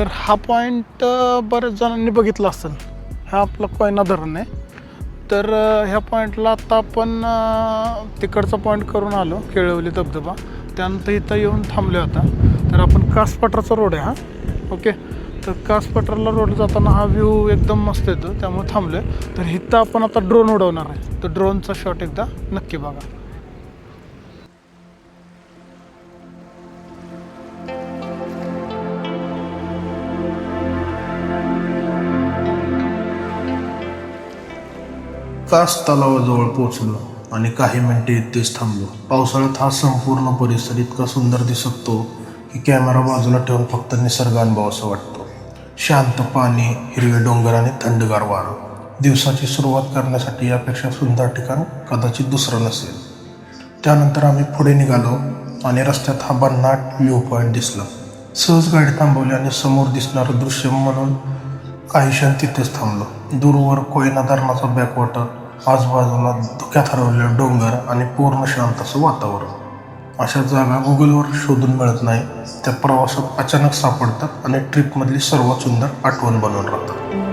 तर हा पॉईंट बऱ्याच जणांनी बघितला असेल. हा आपला कोयना धरण आहे. तर ह्या पॉईंटला आता आपण तिकडचा पॉईंट करून आलो, केळवली धबधबा. त्यानंतर इथं येऊन थांबलो आता. तर आपण कासपठाराचा रोड आहे हा. ओके, तर कासपठारला रोड जाताना हा व्ह्यू एकदम मस्त येतो, त्यामुळे थांबलो आहे. तर इथं आपण आता ड्रोन उडवणार आहे. तर ड्रोनचा शॉट एकदा नक्की बघा. कास तलावाजवळ पोहोचलो आणि काही मिनिटे इथेच थांबलो. पावसाळ्यात हा संपूर्ण परिसर इतका सुंदर दिसतो की कॅमेरा बाजूला ठेवून फक्त निसर्ग अनुभवासा वाटतो. शांत पाणी, हिरवे डोंगर आणि थंडगार वारं. दिवसाची सुरुवात करण्यासाठी यापेक्षा सुंदर ठिकाण कदाचित दुसरं नसेल. त्यानंतर आम्ही पुढे निघालो आणि रस्त्यात हा भन्नाट व्ह्यू पॉईंट दिसला. सहज गाडी थांबवली आणि समोर दिसणारं दृश्य म्हणून काही क्षण तिथेच थांबलो. दूरवर कोयना धरणाचा बॅकवॉटर, आजूबाजूला धुक्यात हरवलेले डोंगर आणि पूर्ण शांत असं वातावरण. अशा जागा गुगलवर शोधून मिळत नाही. त्या प्रवासात अचानक सापडतात आणि ट्रिपमधली सर्वात सुंदर आठवण बनवून राहतात.